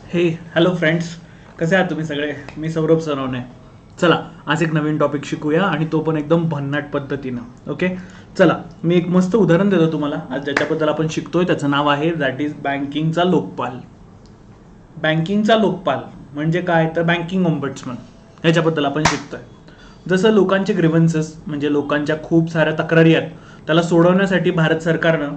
हे hello friends, कसे आहात तुम्ही सगळे? मी सौरभ सनवणे. चला, आज एक नवीन टॉपिक शिकूया आणि तो पण एकदम भन्नाट पद्धतीनं. ओके, चला मी एक मस्त उदाहरण देतो तुम्हाला. आज ज्याच्याबद्दल आपण शिकतोय त्याचं नाव आहे दॅट इज बँकिंगचा लोकपाल. बँकिंगचा लोकपाल म्हणजे काय, तर बँकिंग ओम्बड्समन ह्याच्याबद्दल आपण शिकतोय. जसं लोकांचे ग्रीव्हन्सेस म्हणजे लोकांच्या खूप साऱ्या तक्रारी आहेत, त्याला सोडवण्यासाठी भारत सरकारनं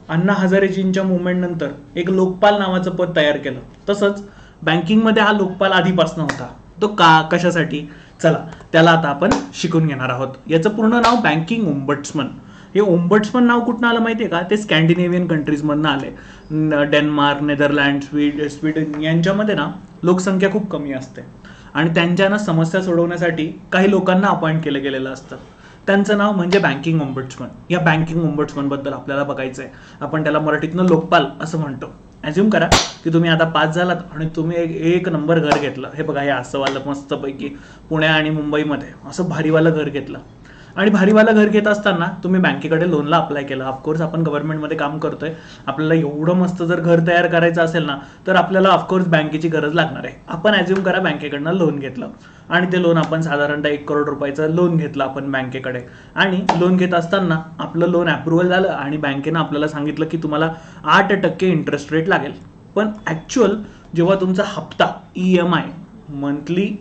अण्णा हजारेजींच्या मुवमेंट नंतर एक लोकपाल नावाचं पद तयार केलं. तसंच बँकिंगमध्ये हा लोकपाल आधीपासून होता. तो कशासाठी, चला त्याला आता आपण शिकून घेणार आहोत. याचं पूर्ण नाव बँकिंग ओम्बड्समन. हे ओम्बड्समन नाव कुठनं आलं माहितीये का? ते स्कॅन्डिनेव्हियन कंट्रीजमधनं आले. डेन्मार्क, नेदरलँड, स्वीडन यांच्यामध्ये ना लोकसंख्या खूप कमी असते आणि त्यांच्या समस्या सोडवण्यासाठी काही लोकांना अपॉइंट केलं गेलेलं असतं. त्यांचं नाव म्हणजे बँकिंग ओम्बड्समन. या बँकिंग ओम्बड्समन बद्दल आपल्याला बघायचं आहे. आपण त्याला मराठीतनं लोकपाल असं म्हणतो. ॲज्युम करा की तुम्ही आता पास झालात आणि तुम्ही एक नंबर घर घेतलं. हे बघा, हे असं वालं मस्तपैकी पुणे आणि मुंबईमध्ये असं भारीवालं घर घेतलं. आणि भारीवालं घर घेत असताना तुम्ही बँकेकडे लोनला अप्लाय केलं. ऑफकोर्स आपण गव्हर्नमेंटमध्ये काम करतोय, आपल्याला एवढं मस्त जर घर तयार करायचं असेल ना, तर आपल्याला ऑफकोर्स बँकेची गरज लागणार आहे. आपण ॲज्युम करा बँकेकडनं लोन घेतलं आणि ते लोन आपण साधारणतः 1 करोड रुपयाचं लोन घेतलं आपण बँकेकडे. आणि लोन घेत असताना आपलं लोन अप्रुव्हल झालं आणि बँकेनं आपल्याला सांगितलं की तुम्हाला 8% इंटरेस्ट रेट लागेल. पण ॲक्च्युअल जेव्हा तुमचा हप्ता EMI monthly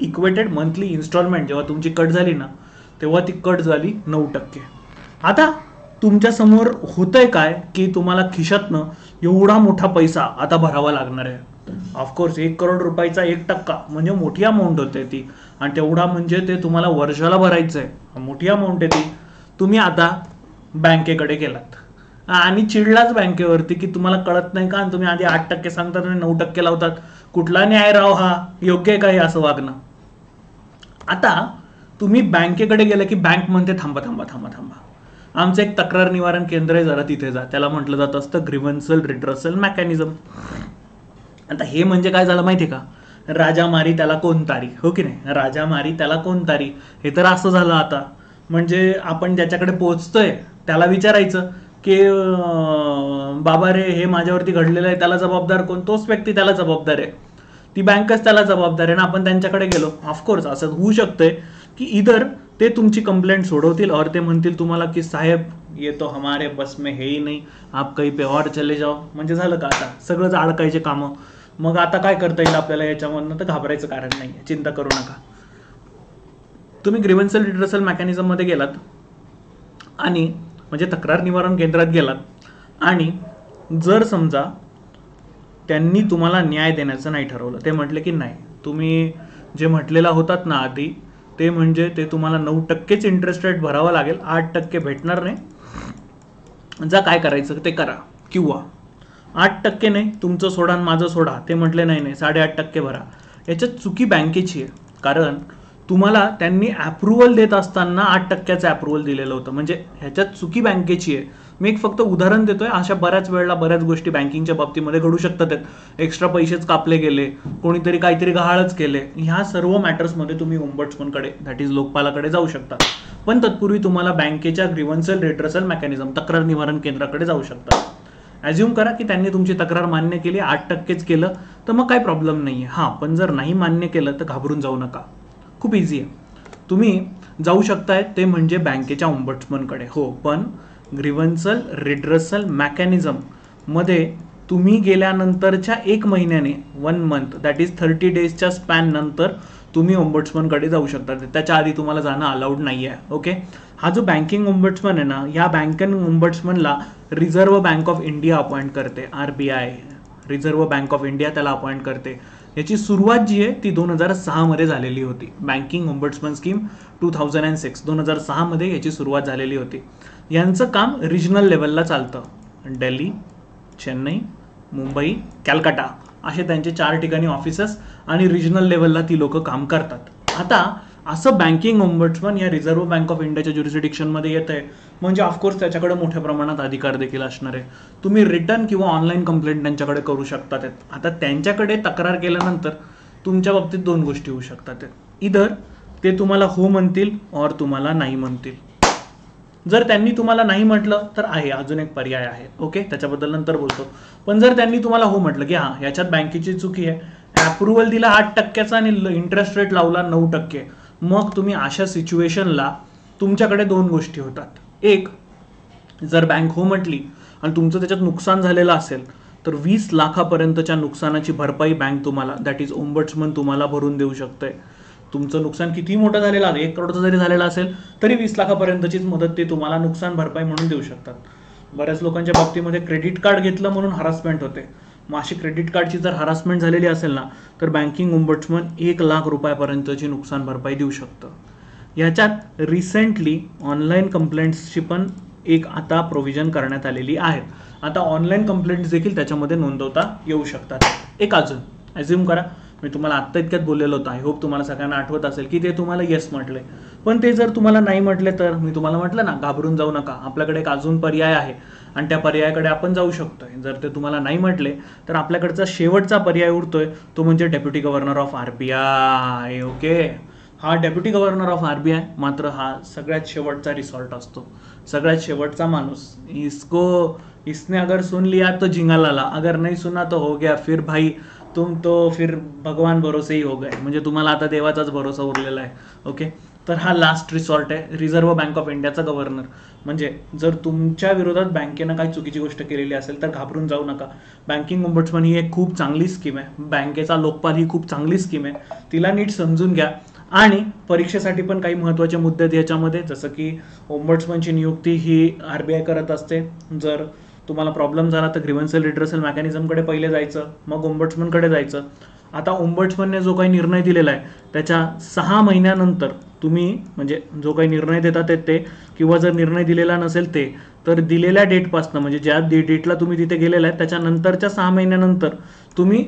equated monthly installment जेव्हा तुमची कट झाली ना, तेव्हा ती कट झाली 9%. आता तुमच्या समोर होतंय काय की तुम्हाला खिशातनं एवढा मोठा पैसा आता भरावा लागणार आहे. ऑफकोर्स 1 करोड रुपयाचा 1% म्हणजे मोठी अमाऊंट होते ती, आणि तेवढा म्हणजे ते तुम्हाला वर्षाला भरायचं आहे. मोठी अमाऊंट आहे ती. तुम्ही आता बँकेकडे गेलात आणि चिडलाच बँकेवरती की तुम्हाला कळत नाही का, आणि तुम्ही आधी 8% सांगतात आणि 9% लावतात. कुठला न्याय राव हा? योग्य आहे का हे असं वागणं? आता तुम्ही बँकेकडे गेले की बँक म्हणते थांबा थांबा थांबा थांबा, आमचं एक तक्रार निवारण केंद्र आहे, जरा तिथे जा. त्याला म्हटलं जात असतं ग्रीव्हन्सल रिड्रेसल मेकॅनिझम. आता हे म्हणजे काय झालं माहिती का? राजा मारी त्याला कोण तारी, हो की नाही? राजा मारी त्याला कोण तारी, हे तर असं झालं आता. म्हणजे आपण ज्याच्याकडे पोहोचतोय त्याला विचारायचं की बाबा रे, हे माझ्यावरती घडलेलं आहे, त्याला जबाबदार कोण? तोच व्यक्ती त्याला जबाबदार आहे, ती बँकच त्याला जबाबदार आहे ना. आपण त्यांच्याकडे गेलो. ऑफकोर्स असं होऊ शकतंय की इधर ते तुमची कंप्लेंट सोडवतील और ते म्हणतील तुम्हाला की साहेब ये तो हमारे बस में है ही नहीं, आप कहीं पे और चले जाओ. म्हणजे झालं का आता सगळंच अडकायचे कामं. मग आता काय करता येईल आपल्याला याच्यामधनं? तर घाबरायचं कारण नाही, चिंता करू नका. तुम्ही ग्रीव्हन्सल रिड्रेसल मेकॅनिझम मध्ये गेलात आणि म्हणजे तक्रार निवारण केंद्रात गेलात आणि जर समजा त्यांनी तुम्हाला न्याय देण्याचं नाही ठरवलं, ते म्हटले की नाही, तुम्ही जे म्हटलेला होतात ना आधी, ते म्हणजे ते तुम्हाला 9%च इंटरेस्ट रेट भरावा लागेल, 8% भेटणार नाही, जा काय करायचं ते करा. किंवा 8% नाही, तुमचं सोडा आणि माझं सोडा, ते म्हटले नाही नाही 8.5% भरा. याच्यात चुकी बँकेची आहे. कारण तुम्हाला त्यांनी अप्रुव्हल देत असताना 8%चं अप्रुव्हल दिलेलं होतं. म्हणजे ह्याच्यात चुकी बँकेची आहे. मी एक फक्त उदाहरण देतोय. अशा बऱ्याच वेळेला बऱ्याच गोष्टी बँकिंगच्या बाबतीमध्ये घडू शकतात. एक्स्ट्रा पैसेच कापले गेले, कोणीतरी काहीतरी गहाळच केले. ह्या सर्व मॅटर्समध्ये तुम्ही ओम्बड्समनकडे दॅट इज लोकपालाकडे जाऊ शकता. पण तत्पूर्वी तुम्हाला बँकेच्या ग्रीव्हन्सल रिड्रेसल मेकॅनिझम तक्रार निवारण केंद्राकडे जाऊ शकता. ॲज्युम करा की त्यांनी तुमची तक्रार मान्य केली, 8%च केलं, तर मग काही प्रॉब्लेम नाही आहे. हां, पण जर नाही मान्य केलं तर घाबरून जाऊ नका. खूप इझी आहे. तुम्ही जाऊ शकताय ते म्हणजे बँकेच्या ओम्बड्समनकडे. हो, पण ग्रीव्हन्सल रिड्रेसल मेकॅनिझम मध्ये तुम्ही गेल्यानंतरच्या 1 महिन्याने 1 मंथ दॅट इज 30 डेजच्या स्पॅन नंतर तुम्ही ओम्बड्समनकडे जाऊ शकता. त्याच्या आधी तुम्हाला जाणं अलाउड नाही आहे. ओके, हा जो बँकिंग ओम्बड्समन आहे ना, या बँकिंग ओम्बड्समनला Reserve Bank of India appoint करते. RBI, Reserve Bank of India त्याला अपॉइंट करते. याची सुरुवात जी आहे ती 2006 मध्ये झालेली होती. बँकिंग ओम्बड्समन स्कीम 2006 मध्ये याची सुरुवात झालेली होती. यांचं काम रिजनल लेवलला चालतं. दिल्ली, चेन्नई, मुंबई, कॅलकाटा असे त्यांचे 4 ठिकाणी ऑफिसेस आणि रिजनल लेवलला ती लोक काम करतात. आता असं बँकिंग ओम्बड्समन या रिझर्व्ह बँक ऑफ इंडियाच्या ज्युरिस्डिक्शनमध्ये येत आहे, म्हणजे ऑफकोर्स त्याच्याकडे मोठ्या प्रमाणात अधिकार देखील असणार आहे. तुम्ही रिटर्न किंवा ऑनलाईन कंप्लेंट त्यांच्याकडे करू शकतात. आता त्यांच्याकडे तक्रार केल्यानंतर तुमच्या बाबतीत 2 गोष्टी होऊ शकतात. इधर ते तुम्हाला हो म्हणतील और तुम्हाला नाही म्हणतील. जर त्यांनी तुम्हाला नाही म्हटलं तर आहे अजून एक पर्याय आहे, ओके, त्याच्याबद्दल नंतर बोलतो. पण जर त्यांनी तुम्हाला हो म्हटलं की हां याच्यात बँकेची चुकी आहे, अप्रुव्हल दिला 8% आणि इंटरेस्ट रेट लावला 9%, मग तुम्ही अशा सिच्युएशनला तुमच्याकडे दोन गोष्टी होतात. एक, जर बँक हो म्हटली आणि तुमचं त्याच्यात नुकसान झालेलं असेल तर 20 लाखापर्यंतच्या नुकसानाची भरपाई बँक तुम्हाला, दॅट इज ओम्बड्समन, तुम्हाला भरून देऊ शकते. तुमचं नुकसान किती मोठं झालेलं आहे, 1 करोडचं जरी झालेलं असेल तरी 20 लाखापर्यंतचीच मदत ते तुम्हाला नुकसान भरपाई म्हणून देऊ शकतात. बऱ्याच लोकांच्या बाबतीमध्ये क्रेडिट कार्ड घेतलं म्हणून हरासमेंट होते. मग अशी क्रेडिट कार्डची जर हरासमेंट झालेली असेल ना तर बँकिंग ओम्बड्समन 1 लाख रुपयापर्यंतची नुकसान भरपाई देऊ शकतं. याच्यात रिसेंटली ऑनलाईन कंप्लेंट्सची पण एक आता प्रोव्हिजन करण्यात आलेली आहेत. आता ऑनलाईन कंप्लेंट्स देखील त्याच्यामध्ये नोंदवता येऊ शकतात. एक अजून ॲज्युम करा मी तुम्हाला आत्ता इतक्यात बोललेलं होतं, आय होप तुम्हाला सगळ्यांना आठवत असेल की ते तुम्हाला येस म्हटले, पण ते जर तुम्हाला नाही म्हटले तर मी तुम्हाला म्हटलं ना घाबरून जाऊ नका, आपल्याकडे एक अजून पर्याय आहे आणि त्या पर्यायाकडे आपण जाऊ शकतोय. जर ते तुम्हाला नाही म्हटले तर आपल्याकडचा शेवटचा पर्याय उरतोय, तो म्हणजे deputy governor of RBI. Okay, हा डेप्युटी गव्हर्नर ऑफ RBI मात्र हा सगळ्यात शेवटचा रिसॉर्ट असतो, सगळ्यात शेवटचा माणूस. इसने अगर सुन लिया तो झिंगा लाला, अगर नहीं सुना तो हो गया, फिर भाई तुम तो फिर भगवान भरोसे ही हो गए, म्हणजे तुम्हाला आता देवाचाच भरोसा उरलेला आहे. ओके, तर हा लास्ट रिसॉर्ट आहे रिझर्व्ह बँक ऑफ इंडियाचा गव्हर्नर. म्हणजे जर तुमच्या विरोधात बँकेनं काही चुकीची गोष्ट केलेली असेल तर घाबरून जाऊ नका. बँकिंग ओम्बड्समन ही एक खूप चांगली स्कीम आहे, बँकेचा लोकपाल ही खूप चांगली स्कीम आहे, तिला नीट समजून घ्या. आणि परीक्षेसाठी पण काही महत्त्वाचे मुद्दे आहेत याच्यामध्ये, जसं की ओम्बड्समनची नियुक्ती ही RBI करत असते. जर तुम्हाला प्रॉब्लेम झाला तर ग्रीव्हन्सल रिड्रेसल मेकॅनिझमकडे पहिले जायचं, मग ओम्बड्समनकडे जायचं. आता ओम्बड्समनने जो काही निर्णय दिलेला आहे त्याच्या 6 महिन्यानंतर तुम्ही, म्हणजे जो काही निर्णय देतात ते, किंवा जर निर्णय दिलेला नसेल ते, तर दिलेल्या डेटपासून, म्हणजे ज्या डेटला तुम्ही तिथे गेलेला आहे त्याच्यानंतरच्या 6 महिन्यानंतर तुम्ही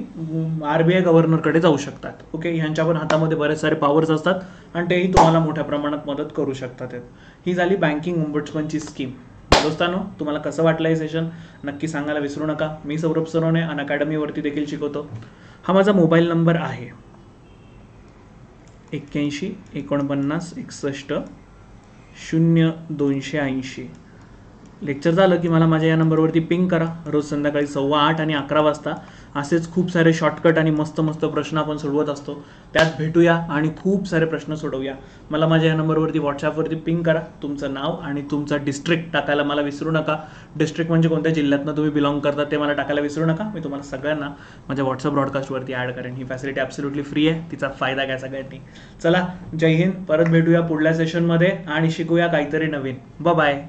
RBI गव्हर्नरकडे जाऊ शकतात. ओके, ह्यांच्या पण हातामध्ये बरेच सारे पॉवर्स असतात आणि तेही तुम्हाला मोठ्या प्रमाणात मदत करू शकतात. ही झाली बँकिंग ओम्बड्समनची स्कीम. दोस्तांनो, तुम्हाला कसं वाटलं हे सेशन नक्की सांगायला विसरू नका. मी सौरभ सरोने अनअकॅडमीवरती देखील शिकवतो. हा माझा मोबाईल नंबर आहे 81 49 61 0280. लेक्चर झालं की मला माझ्या या नंबरवरती पिंग करा. रोज संध्याकाळी 8:15 आणि 11 वाजता असेच खूप सारे शॉर्टकट आणि मस्त मस्त प्रश्न आपण सोडवत असतो, त्यात भेटूया आणि खूप सारे प्रश्न सोडवूया. मला माझ्या या नंबरवरती व्हॉट्सॲपवरती पिंग करा. तुमचं नाव आणि तुमचा डिस्ट्रिक्ट टाकायला मला विसरू नका. डिस्ट्रिक्ट म्हणजे कोणत्या जिल्ह्यातनं तुम्ही बिलॉंग करता ते मला टाकायला विसरू नका. मी तुम्हाला सगळ्यांना माझ्या व्हॉट्सअप ब्रॉडकास्टवरती ॲड करेन. ही फॅसिलिटी ॲब्सोल्युटली फ्री आहे, तिचा फायदा घ्या सगळ्यांनी. चला, जय हिंद. परत भेटूया पुढल्या सेशनमध्ये आणि शिकूया काहीतरी नवीन. बाय.